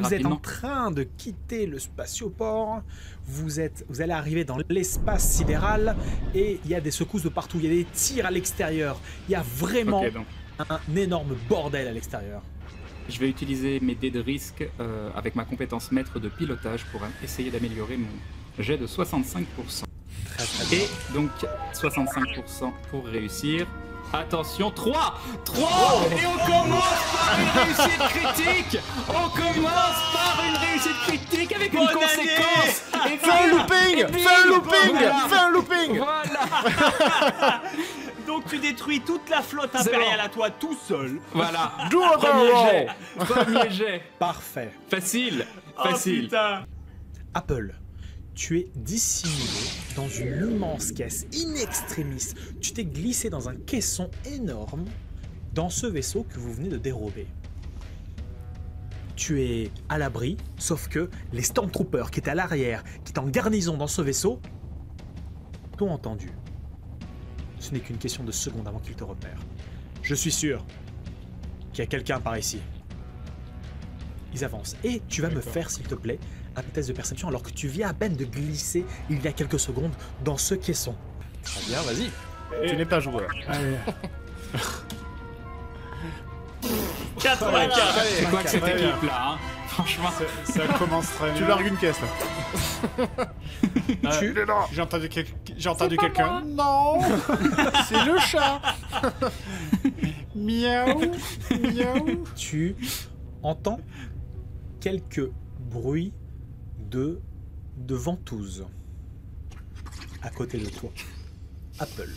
Vous êtes en rapidement. train de quitter le spatioport, vous allez arriver dans l'espace sidéral et il y a des secousses de partout, il y a des tirs à l'extérieur, il y a vraiment Ok, donc un énorme bordel à l'extérieur. je vais utiliser mes dés de risque avec ma compétence maître de pilotage pour essayer d'améliorer mon jet de 65%. Très très bien. Et donc 65% pour réussir. Attention, 3 Et on commence par une réussite critique. On commence par une réussite critique avec une Bonne conséquence. Et Fais un looping! Fais un looping! Voilà. Fais un looping! Voilà. Donc tu détruis toute la flotte C'est impériale bon. à toi tout seul. Voilà. Do a Premier barrel jet. roll! Premier jet. Parfait. Facile. Oh Facile. putain. Apple, tu es dissimulé dans une immense caisse in extremis. Tu t'es glissé dans un caisson énorme dans ce vaisseau que vous venez de dérober. Tu es à l'abri, sauf que les Stormtroopers qui étaient à l'arrière, qui étaient en garnison dans ce vaisseau, t'ont entendu. Ce n'est qu'une question de secondes avant qu'ils te repèrent. Je suis sûr qu'il y a quelqu'un par ici. Ils avancent. Et tu vas me faire, s'il te plaît, un test de perception alors que tu viens à peine de glisser il y a quelques secondes dans ce caisson. Très bien, vas-y. Tu n'es pas joueur. 84. C'est quoi que cette Très bien. équipe là, hein. Franchement. Ça commence très bien. Tu largues une caisse là. Tu- J'ai entendu quelqu'un. Non! C'est le chat! Miaou, miaou. Tu entends quelques bruits de ventouses à côté de toi. Apple.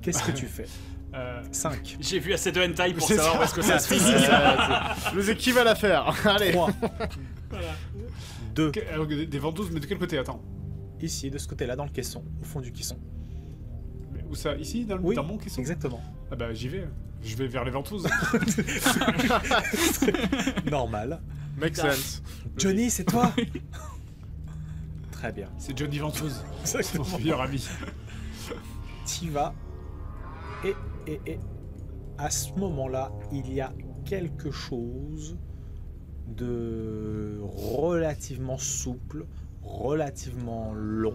Qu'est-ce que tu fais? 5, J'ai vu assez de hentai pour C'est savoir ça. où est-ce que ça se finit. Je vous ai qui va la faire. Allez! 3, 2, Des ventouses, mais de quel côté? Attends. ici, de ce côté-là, dans le caisson, au fond du caisson. Mais où ça? Ici, dans, Oui, dans mon caisson? exactement. Ah bah j'y vais. Je vais vers les ventouses. Normal. Make sense. Johnny, c'est toi? Très bien. C'est Johnny Ventouse, Exactement. mon meilleur ami. T'y vas. Et à ce moment-là, il y a quelque chose de relativement souple, relativement long,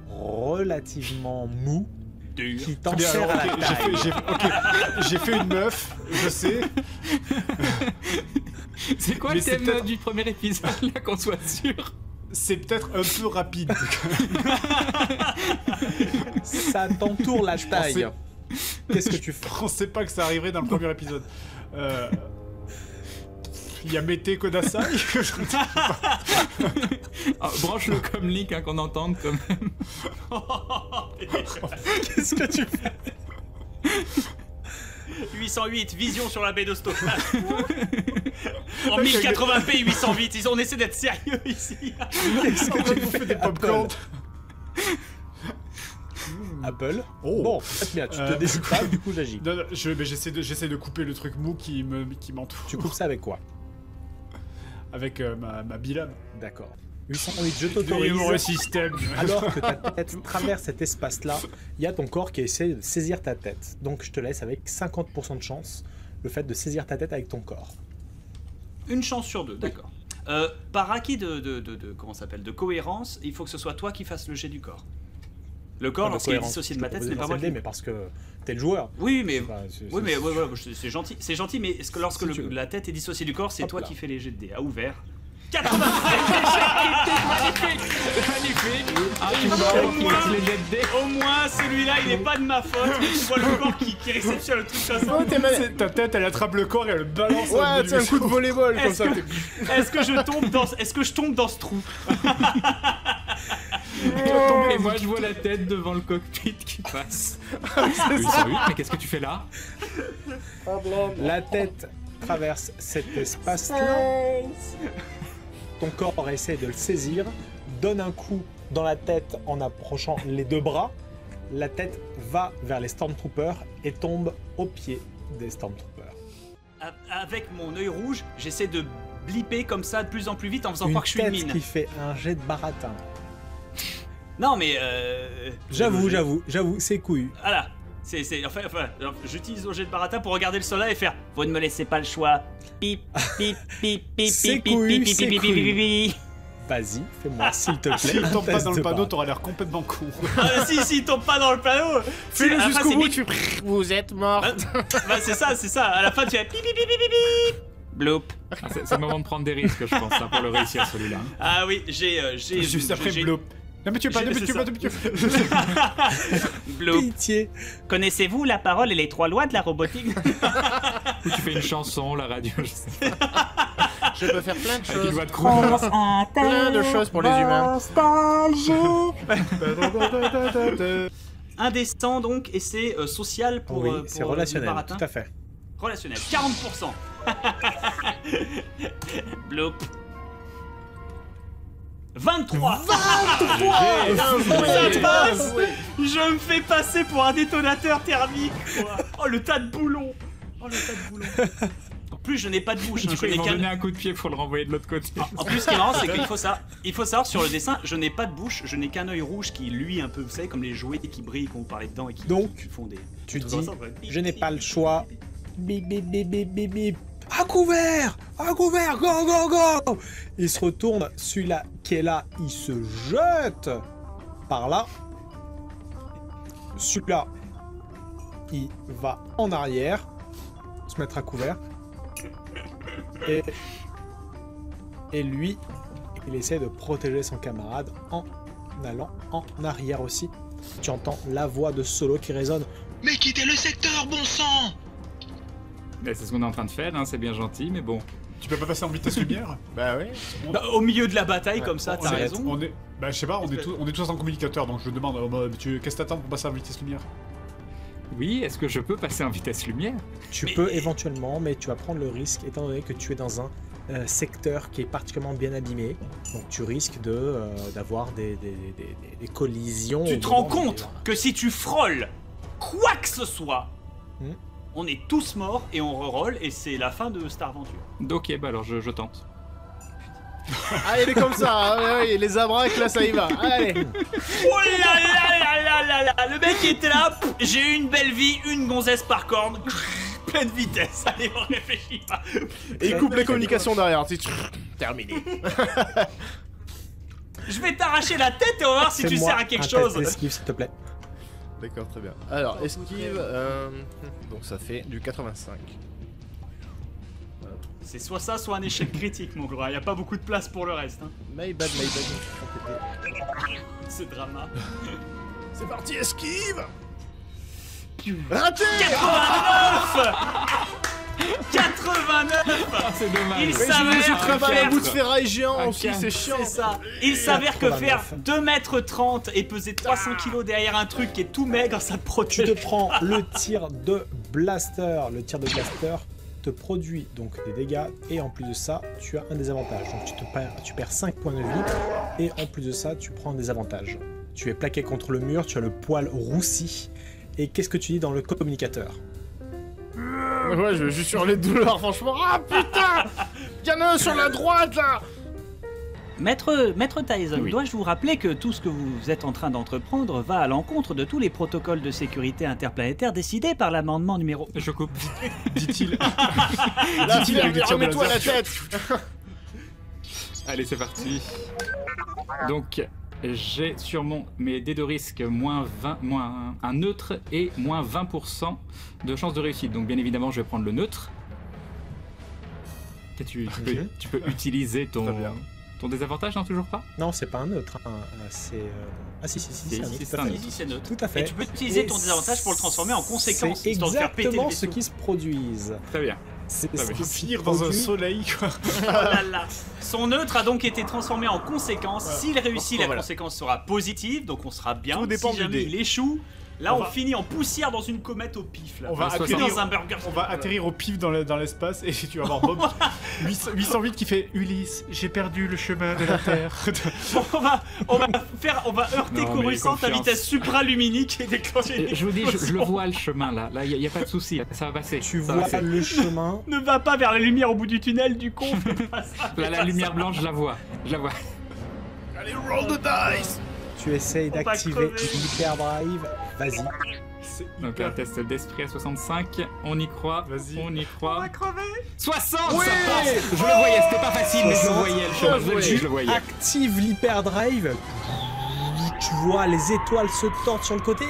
relativement mou, qui Très bien, t'enserre à alors, la ok, taille. j'ai fait une meuf, je sais. C'est quoi Mais le c'est thème peut-être- du premier épisode là, qu'on soit sûr? C'est peut-être un peu rapide. Ça t'entoure la taille. Qu'est-ce que tu Je fais? pensais pas que ça arriverait dans le premier épisode. Il y a Mété Kodasai. Ah, branche-le comme link hein, qu'on entende quand même. Qu'est-ce que tu fais? 808, vision sur la baie de stockage. En 1080p 808, on essaie d'être sérieux ici. Qu'est-ce que tu fais des popcorn. Apple. Oh. Bon, très bien, tu te décides pas, du coup j'agis. Non, non, mais j'essaie de couper le truc mou qui m'entoure. Tu coupes ça avec quoi? Avec ma bilame. D'accord. 808, je Mon t'autorise. système. Alors que ta tête traverse cet espace-là, il y a ton corps qui essaie de saisir ta tête. Donc je te laisse avec 50% de chance le fait de saisir ta tête avec ton corps. Une chance sur deux, d'accord. Par acquis comment ça s'appelle, de cohérence, il faut que ce soit toi qui fasses le jet du corps. Le corps, lorsqu'il est dissocié de ma tête, ce n'est pas moi qui... Mais parce que t'es le joueur. Oui, mais... Enfin, c'est- Oui, mais ouais, voilà, c'est gentil, mais est-ce que lorsque Si tu veux. la tête est dissociée du corps, c'est Hop toi là. qui fais les jets de dés à ouvert 80. Magnifique. Ah, tu vois, les jets de dés. Au moins, celui-là, il n'est pas de ma faute, mais tu vois le corps qui réceptionne le truc comme ça. Oh, t'es mal... Ta tête, elle attrape le corps et elle le balance. Ouais, c'est un coup de volleyball comme ça. Est-ce que je tombe dans ce trou? Et moi je vois la tête devant le cockpit qui passe. 808, mais qu'est-ce que tu fais là? La tête traverse cet espace-là. Ton corps essaie de le saisir, donne un coup dans la tête en approchant les deux bras. La tête va vers les Stormtroopers et tombe au pied des Stormtroopers. Avec mon œil rouge, j'essaie de blipper comme ça de plus en plus vite en faisant Une croire que je suis une tête mine. qui fait un jet de baratin. Non mais J'avoue, c'est couillu. Voilà. Enfin, j'utilise le jet de baratin pour regarder le soleil et faire « Vous ne me laissez pas le choix. Pip, pip, pip, pip, C'est pip, cool, pip, pip, c'est pip, cool. pip, pip. Vas-y, fais-moi, s'il te plaît. S'il tombe un pas test dans de le panneau, baratin. t'auras l'air complètement con. Ah, si, il tombe pas dans le panneau. Fais-le Après, jusqu'au c'est bout, bip. tu fais. Vous êtes mort. Bah, c'est ça. À la fin, tu fais pip, pip, pip, pip, pip. Bloop. Ah, c'est le moment de prendre des risques, je pense, hein, pour le réussir celui-là. Ah oui, j'ai... Juste après, blop. Ne me tue pas, ne me tue pas, ne me tue pas. Bloop. Pitié. Connaissez-vous la parole et les 3 lois de la robotique? Ou tu fais une chanson, la radio, je sais pas. Je peux faire plein de Avec une choses. voix de crooner. Plein de choses pour les humains. Indécent donc, et c'est social pour, Oui, pour c'est le relationnel, baratin. tout à fait. Relationnel, 40%. Bloop. 23. Ça passe. Je me fais passer pour un détonateur thermique, quoi. Oh, le tas de boulons. En plus, je n'ai pas de bouche. Du Je coup, ils n'ai m'ont qu'un... donné un coup de pied pour le renvoyer de l'autre côté. En plus, ce qui est marrant, c'est qu'il faut savoir sur le dessin, je n'ai pas de bouche, je n'ai qu'un œil rouge qui luit un peu, vous savez, comme les jouets qui brillent, qu'on parlait dedans et qui font des... Tu des dis, trucs comme ça, ouais. je n'ai pas le choix. Bip, bip, bip, bip, bip, bip. À couvert, go, go, go. Il se retourne, celui-là qui est là, il se jette par là. Celui-là, il va en arrière, se mettre à couvert. Et lui, il essaie de protéger son camarade en allant en arrière aussi. Tu entends la voix de Solo qui résonne. Mais quittez le secteur, bon sang! Mais c'est ce qu'on est en train de faire, hein, c'est bien gentil, mais bon. Tu peux pas passer en vitesse lumière? Bah oui. Bah, au milieu de la bataille, comme ça, On t'as est- raison. On est, bah je sais pas, on est tous en communicateur, donc je me demande, qu'est-ce que t'attends pour passer en vitesse lumière? Oui, est-ce que je peux passer en vitesse lumière? Tu Mais- peux éventuellement, mais tu vas prendre le risque étant donné que tu es dans un secteur qui est particulièrement bien abîmé. Donc tu risques d'avoir des collisions. Tu au te rends moment compte que si tu frôles quoi que ce soit, Hmm. on est tous morts et on reroll et c'est la fin de Star Venture. Ok, bah alors je tente. Ah, il est comme ça, hein, ouais, les abraques, là, ça y va. Allez. Oh là là là là là là. Le mec était là, pff, j'ai eu une belle vie, une gonzesse par corne, pleine vitesse, allez on réfléchit pas. Et il coupe les communications derrière. Terminé. Je vais t'arracher la tête et on va voir si tu Fais-moi sers à quelque un chose. test d'esquive, s'il te plaît. D'accord, très bien. Alors, esquive, donc ça fait du 85. C'est soit ça, soit un échec critique mon gars, y a pas beaucoup de place pour le reste. Hein. My bad, je me suis trompé. C'est drama. C'est parti, esquive. Raté. 89. C'est dommage. Il Mais je s'avère me suis que travaillé faire- un bout de ferraille géant Un aussi, calme. c'est chiant. C'est ça. Il s'avère que 89. faire 2m30 et peser 300 kg derrière un truc qui est tout maigre, ça te Tu protège. te prends le tir de blaster. Le tir de blaster te produit donc des dégâts et en plus de ça, tu as un désavantage. Donc tu perds 5 points de vie et en plus de ça, tu prends un désavantage. Tu es plaqué contre le mur, tu as le poil roussi. Et qu'est-ce que tu dis dans le communicateur? Ouais, je suis sur les douleurs, franchement. Ah putain. Y'en a un sur la droite là. Maître Tyson, Oui. dois-je vous rappeler que tout ce que vous êtes en train d'entreprendre va à l'encontre de tous les protocoles de sécurité interplanétaire décidés par l'amendement numéro... Je coupe. Dit-il. Là, Dit-il avec des tirs de remets-toi la laser. tête. Allez, c'est parti. Donc, j'ai sur mes dés de risque moins un neutre et moins 20% de chance de réussite. Donc, bien évidemment, je vais prendre le neutre. Et tu peux utiliser ton désavantage, non, toujours pas? Non, c'est pas un neutre. Hein. C'est. Ah si, c'est un neutre. c'est tout à un fait. neutre. C'est neutre. Tout à fait. Et tu peux utiliser Et ton désavantage pour le transformer en conséquence, C'est histoire de faire péter le exactement ce vaisseau. qui se produise. Très bien. C'est Ah ce oui. qui se Finir dans un produit. soleil, quoi. Oh là là. Son neutre a donc été transformé en conséquence. S'il réussit, la Voilà. conséquence sera positive, donc on sera bien. Tout dépend si du jamais dé. il échoue, là On on va- finit en poussière dans une comète au pif. Là. On va Puis atterrir- dans un burger. On va atterrir au pif dans l'espace et tu vas voir Bob 808 qui fait Ulysse, j'ai perdu le chemin de la Terre. on va heurter Non, mais Coruscant à confiance. vitesse supraluminique et déclencher une Je vous dis, je explosion. le vois le chemin là. Là, il n'y a pas de souci. Ça va passer. Tu Ça va vois passer. le chemin. Ne va pas vers la lumière au bout du tunnel, du con. Fais pas ça, fais Là, la pas lumière ça. blanche, je la vois. Je la vois. Allez, roll the dice. Tu essayes On va d'activer crever. l'hyperdrive. Vas-y. C'est Donc un hyper... test d'esprit à 65, on y croit, Vas-y. on y croit. On va crever. 60, Ouais. ça passe. Je le voyais, c'était pas facile, mais je le voyais, le chemin, je le voyais. Active l'hyperdrive. Tu vois les étoiles se tordent sur le côté.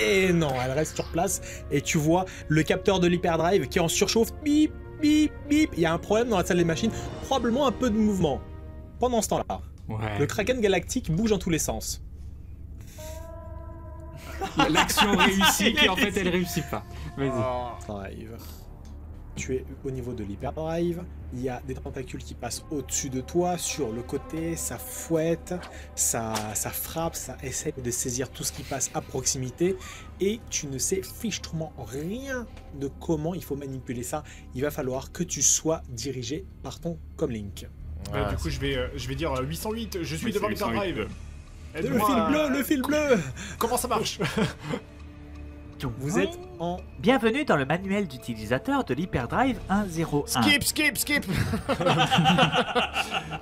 Et non, elle reste sur place. Et tu vois le capteur de l'hyperdrive qui est en surchauffe. Bip, bip, bip. Il y a un problème dans la salle des machines. Probablement un peu de mouvement. Pendant ce temps-là, Ouais. le Kraken galactique bouge dans tous les sens. L'action réussit, qui en fait elle réussit pas. Vas-y. Drive. Tu es au niveau de l'hyperdrive, il y a des tentacules qui passent au-dessus de toi, sur le côté, ça fouette, ça frappe, ça essaie de saisir tout ce qui passe à proximité, et tu ne sais fichtrement rien de comment il faut manipuler ça. Il va falloir que tu sois dirigé par ton comlink. Du coup, je vais dire 808, je suis Oui, devant c'est l'hyperdrive. Le Aide-moi fil à- bleu, le fil bleu. Comment ça marche? Vous êtes en... Bienvenue dans le manuel d'utilisateur de l'Hyperdrive 101. Skip, skip, skip.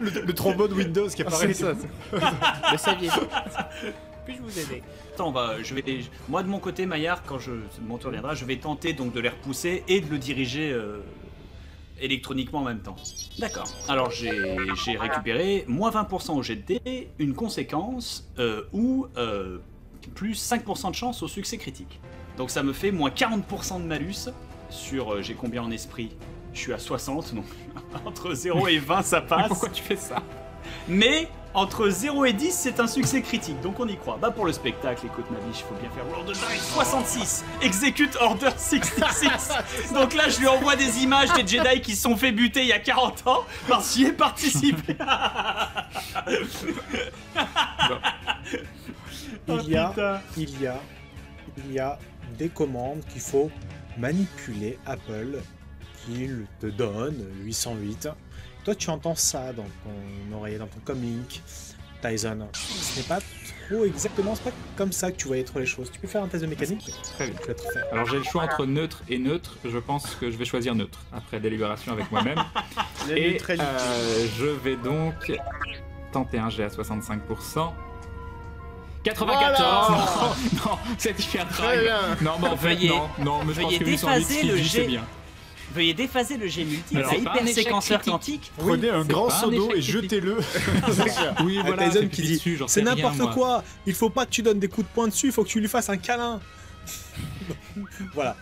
le trombone Windows qui apparaît. C'est ça. Le saviez-vous? Puis-je vous aider? Attends, moi de mon côté, Maillard, quand mon tour viendra, je vais tenter donc de les repousser et de le diriger électroniquement en même temps. D'accord. Alors j'ai récupéré moins 20% au jet de dés, une conséquence ou plus 5% de chance au succès critique. Donc ça me fait moins 40% de malus sur... j'ai combien en esprit? Je suis à 60, donc entre 0 et 20 ça passe. Pourquoi tu fais ça? Mais entre 0 et 10, c'est un succès critique, donc on y croit. Bah pour le spectacle, écoute ma biche, il faut bien faire roll de dice. 66, execute order 66. Donc là, je lui envoie des images des Jedi qui se sont fait buter il y a 40 ans parce qu'il y ait participé. Il y a des commandes qu'il faut manipuler, Apple, qu'il te donne, 808. Toi, tu entends ça dans ton oreille, dans ton comlink, Tyson. Ce n'est pas trop exactement, c'est pas comme ça que tu voyais trop les choses. Tu peux faire un test de mécanique? Très bien. Je vais te faire. Alors j'ai le choix entre neutre et neutre, je pense que je vais choisir neutre, après délibération avec moi-même. La Et neutralité. je vais donc tenter un jet à 65%. 94. Non, c'est hyper Très bien. Non, mais en fait, Veuillez- non, mais je pense veuillez que 808 déphaser qui le dit, jet. c'est bien. Veuillez déphaser le jet multiple Alors, à c'est pas un hyper échec séquenceur critique. quantique. Prenez un grand pas un seau d'eau échec et critique. jetez-le. Oui, voilà, Tyson c'est qui pris dit dessus, j'en c'est sais rien, n'importe moi. quoi, il faut pas que tu donnes des coups de poing dessus, il faut que tu lui fasses un câlin. Voilà.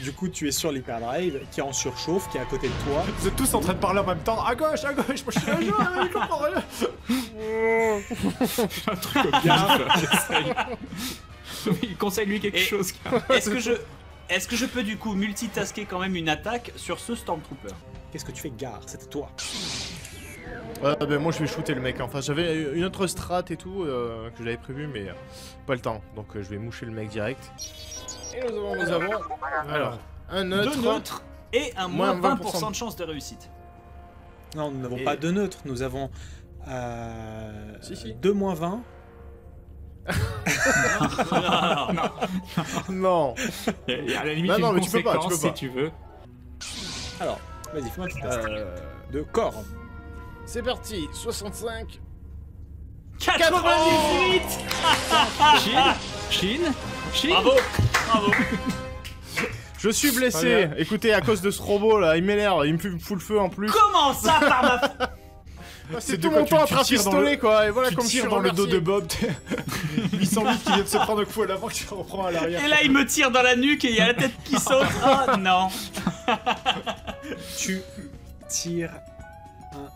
Du coup, tu es sur l'hyperdrive qui est en surchauffe, qui est à côté de toi. Vous êtes tous en train de parler en même temps. À gauche, moi je suis là, je comprends rien. Un truc comme ça, j'essaye. Oui, conseille-lui quelque Et- chose. Est-ce que je peux du coup multitasker quand même une attaque sur ce Stormtrooper? Qu'est-ce que tu fais, Gare? C'était toi. Ben moi je vais shooter le mec. Enfin j'avais une autre strat et tout que j'avais prévu mais pas le temps. Donc je vais moucher le mec direct. Et nous avons alors un neutre. Deux neutres et un moins Moins 20% de chance de réussite. Non, nous n'avons Et- pas de neutre, nous avons Si. 2 moins 20. Non. Et à la limite, Non, une mais tu peux pas, conséquence tu peux pas. si tu veux. Alors, vas-y, fais-moi un petit test. De corps. C'est parti. 65. 98. Chine. Bravo. Bravo. Je suis blessé. Écoutez, à cause de ce robot là, il m'énerve, il me fout le feu en plus. Comment ça par ma C'est de tout quoi mon temps à tu tires dans pistolet le- quoi. Et voilà Tu comme je suis tires dans le dos remercié. de Bob. 808 qui vient de se prendre un coup à l'avant qui reprend à l'arrière. Et là, il me tire dans la nuque et il y a la tête qui saute. Oh non. Tu tires un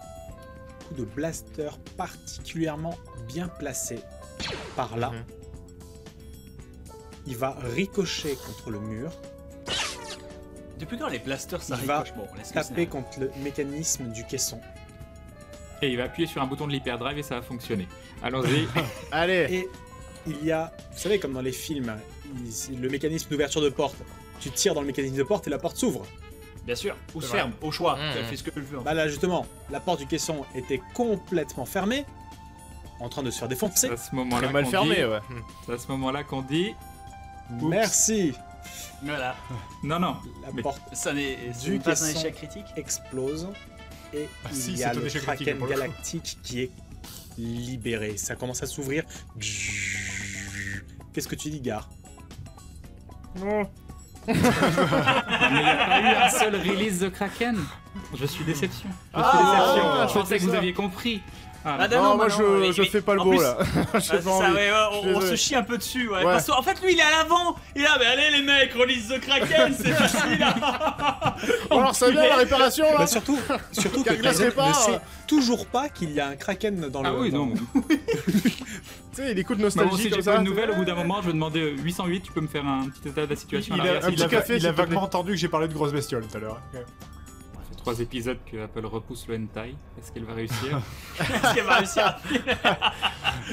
coup de blaster particulièrement bien placé par là. Mhm. Il va ricocher contre le mur, Depuis quand les blasters ça Il va ricoche? Bon, laisse-le taper snap. contre le mécanisme du caisson. Et il va appuyer sur un bouton de l'hyperdrive et ça va fonctionner. Allons-y. Allez. Et il y a, vous savez, comme dans les films, le mécanisme d'ouverture de porte, tu tires dans le mécanisme de porte et la porte s'ouvre. Bien sûr. Ou se C'est vrai. ferme, au choix. Mmh. Tu fais ce que tu veux. Bah là, justement, la porte du caisson était complètement fermée, en train de se faire défoncer. C'est à ce moment-là Très mal qu'on fermé dit- ouais. C'est à ce moment-là qu'on dit. Merci. Voilà. Non, non. La Mais- porte Ça n'est Du pas un caisson. échec critique. explose et Ah il si, y c'est a un le échec critique, Kraken pour le coup. galactique qui est libéré. Ça commence à s'ouvrir. Qu'est-ce que tu dis, Gare? Non. Mais il n'y a pas eu un seul release de Kraken. Je suis déception. Je pensais que vous aviez compris. Ah, Non, moi mais- je fais pas le en beau plus- là. J'ai C'est pas ça, envie. ouais, on Désolé. se chie un peu dessus, ouais. Ouais. Parce qu'en fait, lui, il est à l'avant. Il est là, mais allez, les mecs, release the Kraken, c'est facile, là. Bon, alors ça vient la réparation là. Bah, surtout que Carglass Tyson répare. ne sait toujours pas qu'il y a un Kraken dans le. Ah oui, dans- non. Tu sais, il écoute Bah, si nostalgie j'ai comme pas ça. une nouvelle, au bout d'un moment, je vais demander 808, tu peux me faire un petit état de la situation à l'arrière, un s'il petit te plaît. café, il s'il a te plaît. vaguement entendu que j'ai parlé de grosses bestioles tout à l'heure. Ok. Ça fait 3 épisodes que Apple repousse le hentai. Est-ce qu'elle va réussir? Est-ce qu'elle va réussir?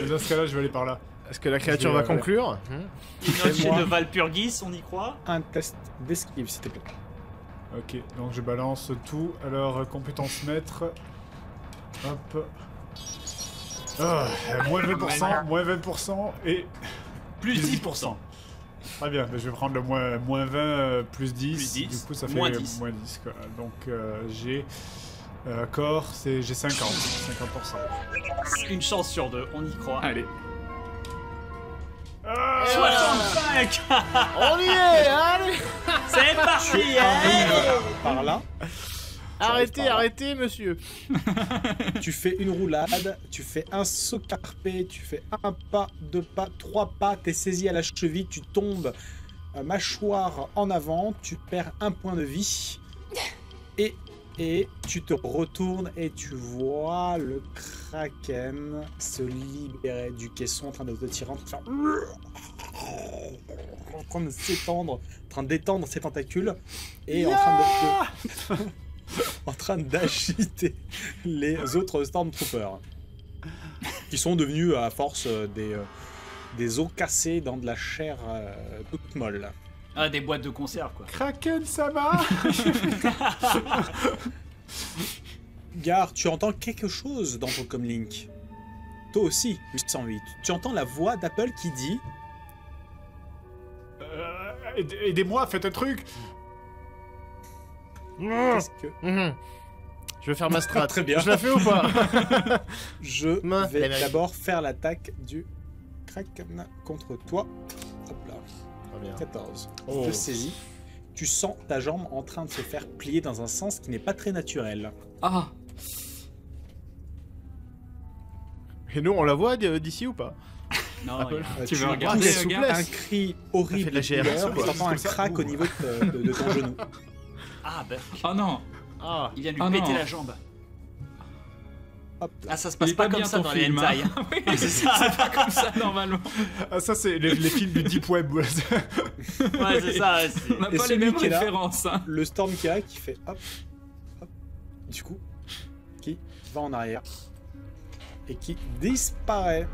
Dans ce cas-là, je vais aller par là. Est-ce que la créature Je va vais- conclure Une note moi. de Valpurgis, on y croit? Un test d'esquive, s'il te plaît. Ok, donc je balance tout. Alors, compétence maître. Hop. Ah, moins 20%, moins 20% et Plus 10%. Très bien, ben, je vais prendre le moins 20 plus 10. Plus 10, Du coup, ça fait moins 10. moins 10 quoi. Donc, j'ai. Corps, j'ai 50%. Une chance sur deux, on y croit. Allez. Ah, 65. On y est, allez. C'est parti, hein. Par là, Arrêtez, par là. arrêtez, monsieur. tu fais une roulade, tu fais un saut carpé, tu fais un pas, deux pas, trois pas, t'es saisi à la cheville, tu tombes mâchoire en avant, tu perds un point de vie et tu te retournes et tu vois le Kraken se libérer du caisson en train de te tirer, en train de faire... en train de s'étendre, en train d'étendre ses tentacules et en train de en train d'agiter les autres Stormtroopers qui sont devenus à force des os cassés dans de la chair toute molle. Ah, des boîtes de conserve, quoi. Kraken Sama. Gare, tu entends quelque chose dans ton comlink. Toi aussi, 808. Tu entends la voix d'Apple qui dit Aidez-moi, faites un truc. qu'est-ce que Je vais faire ma strat. Très bien. Je la fais ou pas? je Main, vais la magie. d'abord faire l'attaque du Kraken contre toi. Hop là. Très bien. 14. Oh. Je saisis. Tu sens ta jambe en train de se faire plier dans un sens qui n'est pas très naturel. Ah. Et nous, on la voit d'ici ou pas? Non, Apple. Tu veux entends regarder, la souplesse. un cri Ça horrible fait de la de GRS, douleur, quoi. tu entends un Comme ça. crack au niveau de ton genou. Ah, bah, Oh non. Ah. il vient lui Ah, péter non. la jambe. Hop là. Ah, ça se Il passe est pas pas comme bien ça ton dans les film, hentai. hein. hein. Oui, c'est ça, c'est pas comme ça normalement. Ah, ça, c'est les films du Deep Web. Ouais, c'est ça. c'est- On n'a Et pas les celui mêmes qui est là références. Hein. Le Storm qui est là, qui fait hop, hop, du coup, qui va en arrière et qui disparaît.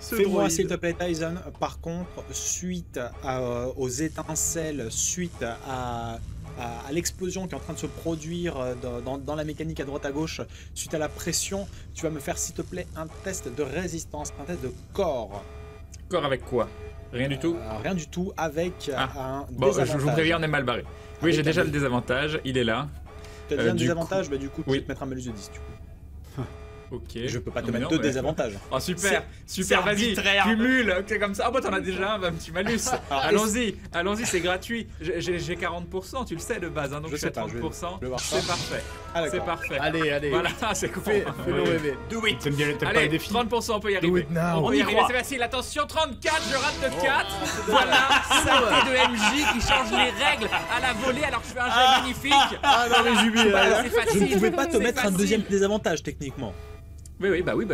Fais-moi s'il te plaît Tyson. Par contre, suite aux étincelles, suite à l'explosion qui est en train de se produire dans la mécanique à droite à gauche, suite à la pression, tu vas me faire s'il te plaît un test de résistance, un test de corps. Corps avec quoi? Rien du tout. Rien du tout avec un Bon, je désavantage. vous préviens, on est mal barré. Oui, Avec j'ai un déjà dé- le désavantage, il est là. T'as dit un du désavantage, bah du coup tu oui. vas te mettre un malus de 10 du coup. Ok. Je peux pas te Non, mais mettre non, deux mais- désavantages. Oh super, c'est super, vas-y, arbitraire. cumule, c'est comme ça. Oh bah t'en as déjà un petit malus. Alors, Allons-y, c'est gratuit. J'ai 40%, tu le sais de base, hein, donc Je je suis à sais pas, je vais 30%. voir ça. C'est parfait, Ah c'est d'accord. parfait. Allez, allez. Voilà, c'est cool. Fais-le rêver. Do it. T'aimes pas les Allez, défis? 30%, on peut y Do arriver. it now. On On peut y y arriver, croit. c'est facile. Attention, 34, je rate de 4. Voilà, saleté de MJ qui change les règles à la volée alors que je fais un jet magnifique. Ah non, mais jubile. Voilà, là. c'est Je ne facile. pouvais pas te C'est mettre un facile. deuxième désavantage techniquement. Oui,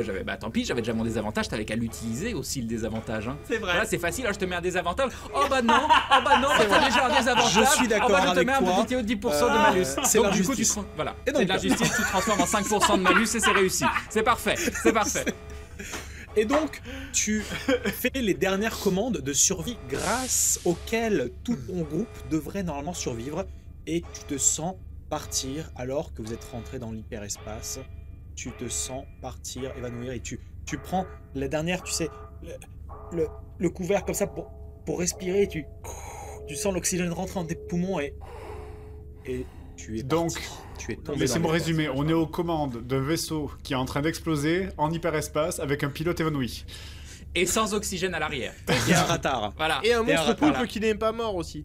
j'avais. Bah tant pis, j'avais déjà mon désavantage, t'avais qu'à l'utiliser aussi le désavantage. Hein. C'est vrai. Voilà, c'est facile, alors je te mets un désavantage. Oh bah non, bah t'as déjà un désavantage. Je suis d'accord oh bah, je te avec mets un toi. petit TO de 10% de malus. c'est Donc du coup, l'injustice. voilà. Et donc- C'est de l'injustice, tu te transformes en 5% de malus et c'est réussi. C'est parfait, c'est parfait. Et donc, tu fais les dernières commandes de survie grâce auxquelles tout ton groupe devrait normalement survivre. Et tu te sens partir alors que vous êtes rentré dans l'hyperespace. Tu te sens partir, évanouir, et tu prends la dernière, tu sais, le couvert comme ça pour respirer. Et tu sens l'oxygène rentrer dans tes poumons et tu es Donc, parti. Tu es tombé. laissez-moi dans l'espace. résumer. On est aux commandes d'un vaisseau qui est en train d'exploser en hyperespace avec un pilote évanoui. Et sans oxygène à l'arrière. Il y a un ratard. Voilà. Et un Et un monstre ratard, poulpe là. qui n'est pas mort aussi.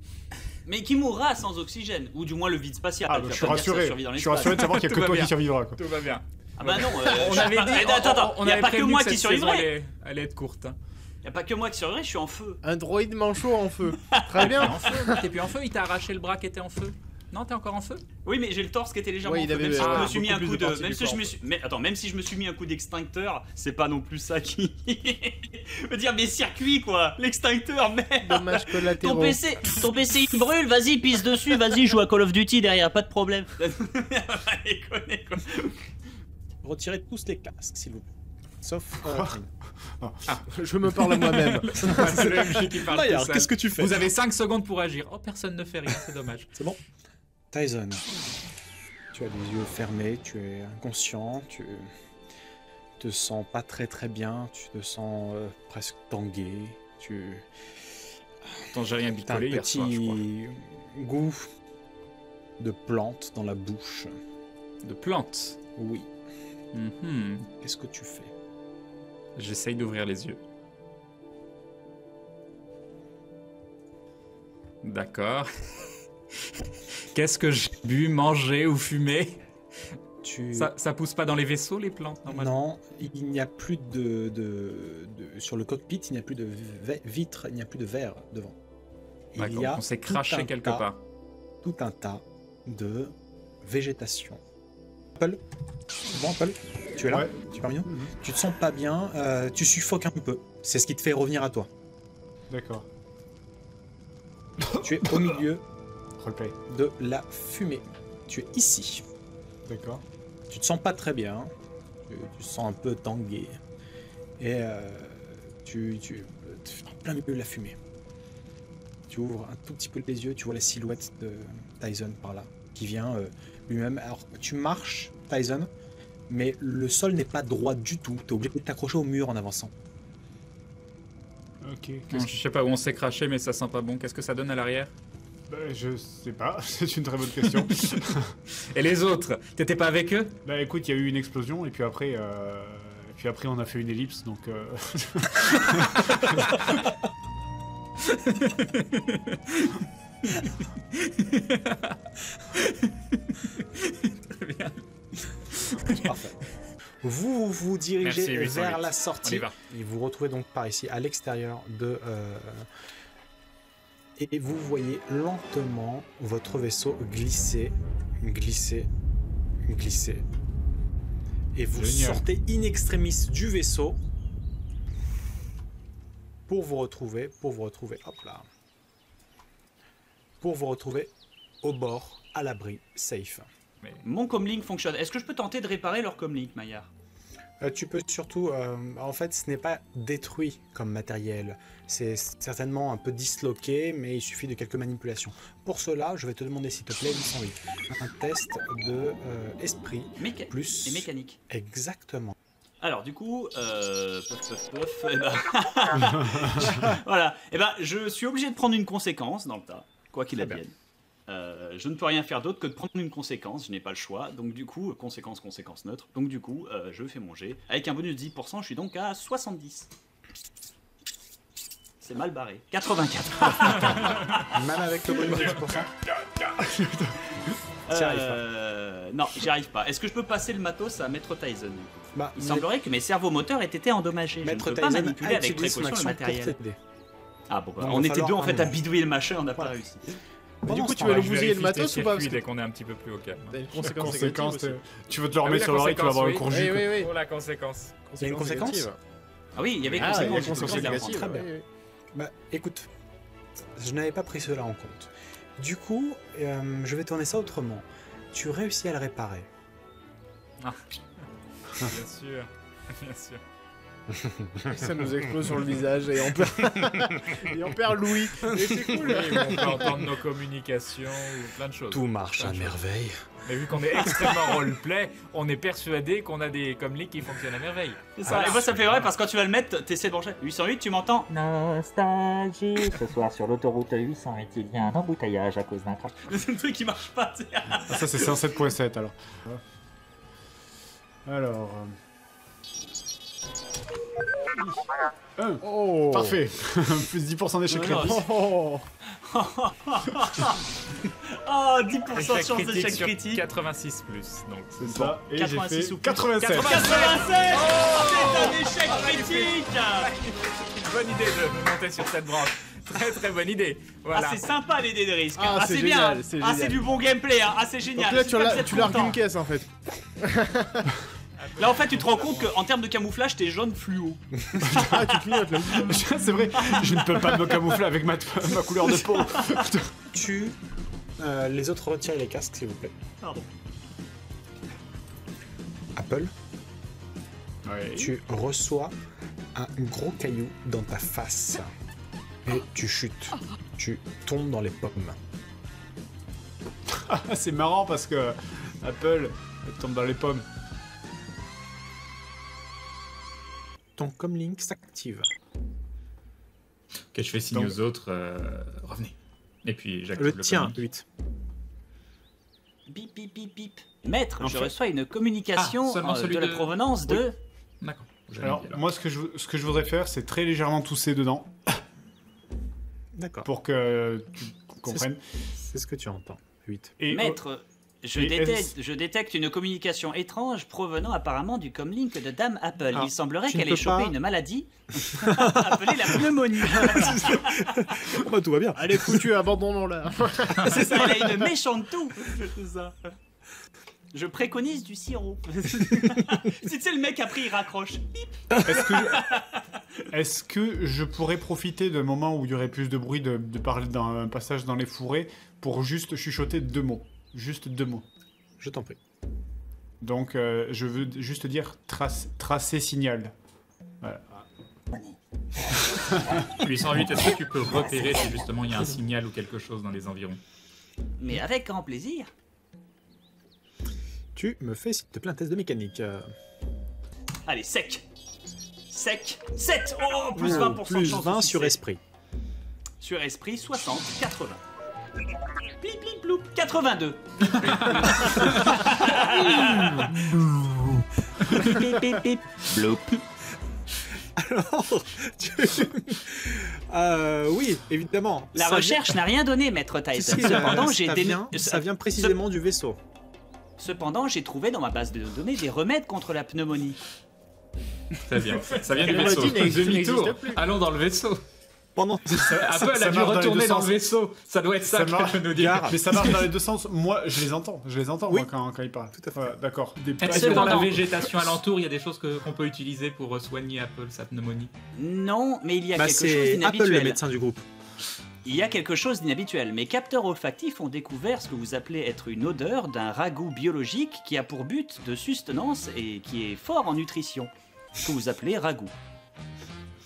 Mais qui mourra sans oxygène, ou du moins le vide spatial. Ah, Tu bah, vas je suis pas dire que ça rassuré. survit dans Je suis l'espace. rassuré de savoir qu'il n'y a Tout que va toi bien. qui survivras, quoi. Tout va bien. Ah bah non, On avait dit. Attends, on y a avait pas que prévenu moi cette qui saison survivrai. allait être courte. Hein. Y a pas que moi qui survivrai, je suis en feu. Un droïde manchot en feu. Très bien. En feu. T'es plus en feu. Il t'a arraché le bras qui était en feu. Non, t'es encore en feu. Oui, mais j'ai le torse qui était légèrement Ouais, en il feu, avait, même si je me suis mis beaucoup un plus coup de de... parties Même du si je corps. me suis... Mais attends, même si je me suis mis un coup d'extincteur, c'est pas non plus ça qui... Je veux dire, mes circuits, quoi. L'extincteur, merde. Dommage collatéraux. Ton PC il brûle, vas-y, pisse dessus, vas-y, joue à Call of Duty derrière, pas de problème. Allez, connais, quoi. Retirez tous les casques, s'il vous plaît. Sauf. Je me parle à moi-même. C'est le MJ qui parle Maillard, tout seul. qu'est-ce que tu fais? Vous avez 5 secondes pour agir. Oh, personne ne fait rien, c'est dommage. C'est bon. Tyson, tu as les yeux fermés, tu es inconscient, tu te sens pas très bien, tu te sens presque tangué, tu Attends, j'ai rien as un bicolé hier soir, je crois. petit goût de plante dans la bouche. De plantes. Oui. Mhm. Qu'est-ce que tu fais? J'essaye d'ouvrir les yeux. D'accord. Qu'est-ce que j'ai bu, mangé ou fumé? Tu... Ça pousse pas dans les vaisseaux, les plantes, normalement? Non, il n'y a plus sur le cockpit, il n'y a plus de vitre, il n'y a plus de verre devant. Il D'accord, y a on s'est tout craché un quelque tas- part. Tout un tas de végétation. Apple, bon Apple, tu es là? Ouais. Tu vas bien? Tu te sens pas bien, tu suffoques un peu. C'est ce qui te fait revenir à toi. D'accord. Tu es au milieu Roleplay. de la fumée. Tu es ici. D'accord. Tu te sens pas très bien. Tu te sens un peu tangué. Et tu es en plein milieu de la fumée. Tu ouvres un tout petit peu les yeux, tu vois la silhouette de Tyson par là, qui vient lui-même. Alors, tu marches, Tyson, mais le sol n'est pas droit du tout. Tu es obligé de t'accrocher au mur en avançant. Ok. Je sais pas où on s'est craché, mais ça sent pas bon. Qu'est-ce que ça donne à l'arrière? Bah, je sais pas, c'est une très bonne question. Et les autres? T'étais pas avec eux? Bah écoute, il y a eu une explosion et puis après on a fait une ellipse, donc... Très bien. Parfait. Vous dirigez Merci, 808. vers la On sortie y va. et vous retrouvez donc par ici à l'extérieur de... Et vous voyez lentement votre vaisseau glisser, glisser, glisser. Et vous Génial. sortez in extremis du vaisseau pour vous retrouver, hop là, pour vous retrouver au bord, à l'abri, safe. Mon comlink fonctionne. Est-ce que je peux tenter de réparer leur comlink, Maillard? Tu peux surtout, en fait, ce n'est pas détruit comme matériel. C'est certainement un peu disloqué, mais il suffit de quelques manipulations. Pour cela, je vais te demander, s'il te plaît, 808, un test de esprit plus... Et mécanique. Exactement. Alors du coup, eh ben... voilà, et ben je suis obligé de prendre une conséquence dans le tas, quoi qu'il Très bien. advienne. Je ne peux rien faire d'autre que de prendre une conséquence, je n'ai pas le choix, donc du coup, conséquence neutre, donc du coup, je fais mon jet. Avec un bonus de 10%, je suis donc à 70. C'est mal barré. 84. Même avec le bonus de 10%. T'y arrives pas. Non, j'y arrive pas. Est-ce que je peux passer le matos à Maître Tyson du coup? Bah, Il semblerait que mes servos moteurs aient été endommagés. Maître je ne peux pas Tyson manipuler a avec utilisé son précaution le action pour matériel. t'aider. Ah bon, bah, Donc, on il va était deux falloir en fait un à moment. bidouiller le machin, on n'a pas Voilà. réussi. Mais du Pendant coup, ce tu vas temps-là, le bousiller le matos ou pas? Parce que dès qu'on est un petit peu plus au calme. t'as une La conséquence conséquence, négative tu veux te le Ah oui, remettre la sur l'oreille, tu vas avoir le conséquence, courge. aussi. Oui, oui, oui. Pour la conséquence. Il y a une conséquence négative. Ah oui, il y avait Ah, il y a conséquence, conséquence j'étais obligé de la négative. prendre. Très bien. oui, oui. Bah, écoute, je n'avais pas pris cela en compte. Du coup, je vais tourner ça autrement. Tu réussis à le réparer. Bien sûr, bien sûr. Ça nous explose sur le visage et on perd, et on perd Louis. Et c'est cool. Oui, on peut entendre nos communications ou plein de choses. Tout marche à merveille. Mais vu qu'on est extrêmement roleplay, on est persuadé qu'on a des comlinks qui fonctionnent à merveille. C'est ça. Et moi ça me fait vrai parce que quand tu vas le mettre, t'essaies de brancher. 808, tu m'entends? Nostalgie. Ce soir sur l'autoroute 808, il y a un embouteillage à cause d'un crash. C'est le truc qui marche pas. Tu sais. Ah, ça c'est 107.7 alors. Alors... Oh. Parfait. Plus 10% d'échec Non, critique. Oh. Oh, 10% de chance d'échec sur critique. 86 plus. Donc C'est ça. Et j'ai 86 fait ou plus. 87. 87. C'est un échec critique. bonne idée de monter sur cette branche. Très très bonne idée. Voilà. Ah, c'est sympa les dés de risque. Ah, c'est c'est bien. génial, c'est Ah, c'est génial. du bon gameplay. Hein. Ah, c'est génial. Donc là, J'espère que vous êtes tu largues contents. une caisse en fait. Là, en fait, tu te rends compte qu'en termes de camouflage, t'es jaune fluo. Ah, tu clignotes là. C'est vrai, je ne peux pas me camoufler avec ma couleur de peau. Les autres retirez les casques, s'il vous plaît. Pardon. Apple, Ouais. tu reçois un gros caillou dans ta face. Et tu chutes. Tu tombes dans les pommes. C'est marrant parce que Apple elle tombe dans les pommes. Ton comlink s'active. Ok, je fais signe Donc- aux autres. Revenez. Et puis j'active Le le tien, communique. 8. Bip, bip, bip, bip. Maître, En je fait- reçois une communication Ah, seulement celui de la de- provenance de... D'accord. J'avais Alors, mis, alors. moi, ce que je voudrais faire, c'est très légèrement tousser dedans D'accord. pour que tu comprennes. C'est ce que tu entends. 8. Et, Maître, je et détecte une communication étrange provenant apparemment du comlink de Dame Apple. Ah, Il semblerait tu qu'elle ne ait peux chopé pas- une maladie appelée la pneumonie. Oh bah tout va bien. Allez, foutu, abandonnons-la. C'est ça, elle a une méchante toux. C'est ça. Je préconise du sirop. Si tu sais, le mec après il raccroche. est-ce que je pourrais profiter d'un moment où il y aurait plus de bruit de parler d'un passage dans les fourrés pour juste chuchoter 2 mots? Juste 2 mots. Je t'en prie. Donc, je veux juste dire tracer signal. Voilà. 808, est-ce que tu peux repérer si justement il y a un signal ou quelque chose dans les environs? Mais avec grand plaisir. Tu me fais, s'il te plaît, un test de mécanique. Allez, sec. Sec. 7. Oh, plus 20% de Plus chance. 20 de sur succès. esprit. Sur esprit, 60, 80. Plip, plip, ploup, 82. Pip, pip, pip. Alors, oui, évidemment. La Ça recherche n'a rien donné, maître vient- Tyson. si, si, Cependant, j'ai ça vient précisément du vaisseau. Cependant, j'ai trouvé dans ma base de données des remèdes contre la pneumonie. Très bien. Ça vient du La vaisseau. maladie n'existe Demi-tour. plus. Allons dans le vaisseau. Pendant Apple ça a dû marche dans les retourner deux dans le sens. vaisseau. Ça doit être ça Ça que marche. peut nous dire. Mais ça marche dans les deux sens. Moi, je les entends. Je les entends, Oui. moi, quand ils parlent. Tout à fait. Voilà, d'accord. Des Est-ce que dans la Cependant- végétation alentour, il y a des choses qu'on peut utiliser pour soigner Apple sa pneumonie? Non, mais il y a Bah, quelque chose c'est Apple le d'inhabituel. médecin du groupe. Il y a quelque chose d'inhabituel. Mes capteurs olfactifs ont découvert ce que vous appelez être une odeur d'un ragoût biologique qui a pour but de sustenance et qui est fort en nutrition. Ce que vous appelez ragoût.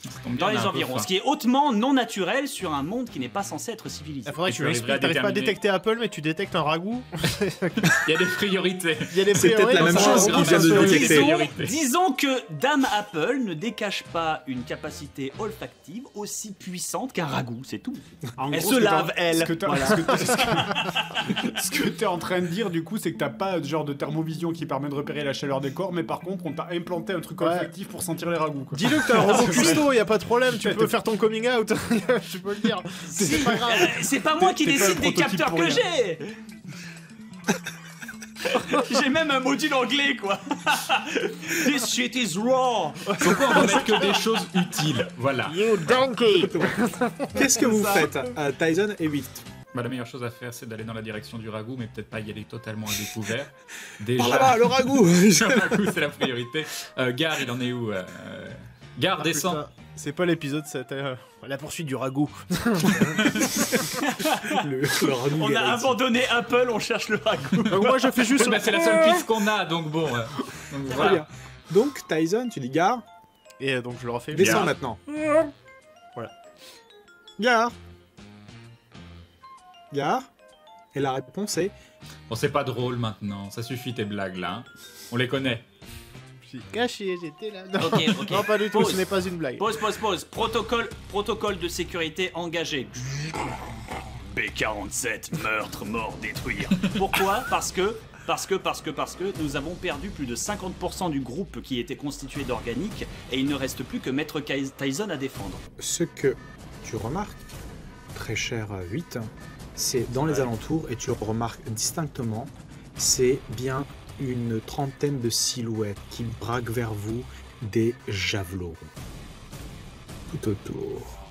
Ça tombe bien, Dans on a les un peu environs. faim. Ce qui est hautement non naturel sur un monde qui n'est pas censé être civilisé. Il faudrait que Tu tu arriverais à m'expliques. T'arrives pas à déterminer. détecter Apple, mais tu détectes un ragoût. Il y a des priorités. Il y a des C'est peut-être priorités, la même donc ça, chose on qu'on pousse vient de un peu. détecter. Disons que Dame Apple ne décache pas une capacité olfactive aussi puissante qu'un ragoût, c'est tout. En Elle gros, se ce que lave, t'as- elle. Ce que t'as- Voilà. ce que t'es en train de dire, du coup, c'est que t'as pas de genre de thermovision qui permet de repérer la chaleur des corps, mais par contre, on t'a implanté un truc Ouais. olfactif pour sentir les ragoûts. Quoi. Dis-le que t'as un robot C'est vrai. cuistot, y a pas de problème, tu peux faire ton coming out, tu peux le dire. C'est pas grave. C'est pas moi qui T'es pas décide le des prototype capteurs pour que rien. j'ai. J'ai même un module anglais, quoi. This shit is raw. Pourquoi on va mettre que des choses utiles? Voilà. You donkey. Qu'est-ce que vous faites Tyson et 8. Bah, la meilleure chose à faire, c'est d'aller dans la direction du ragoût, mais peut-être pas y aller totalement à découvert. Par Déjà, là-bas, le ragoût. le ragoût, c'est la priorité. Gare, il en est où Gare, descend. Putain, c'est pas l'épisode, c'était la poursuite du ragoût. le ragoût. On a galaxy. abandonné Apple, on cherche le ragoût. Donc moi je fais juste. Bah, c'est la seule piste qu'on a, donc bon. Donc, Très voilà. bien. Donc, Tyson, tu dis gare, Et donc je le refais. descends Gare. maintenant. Voilà. Gare. Gare. Et la réponse est Bon, c'est pas drôle maintenant, ça suffit tes blagues là. Hein. On les connaît. Je suis caché, j'étais là. Non, Ok, ok. non pas du tout, Pause. ce n'est pas une blague. Pause. Protocole de sécurité engagé. B47, meurtre, mort, détruire. Pourquoi? Parce que Parce que nous avons perdu plus de 50% du groupe qui était constitué d'organiques et il ne reste plus que Maître Tyson à défendre. Ce que tu remarques, très cher 8, c'est dans les alentours, et tu remarques distinctement, c'est bien une trentaine de silhouettes qui braquent vers vous des javelots tout autour.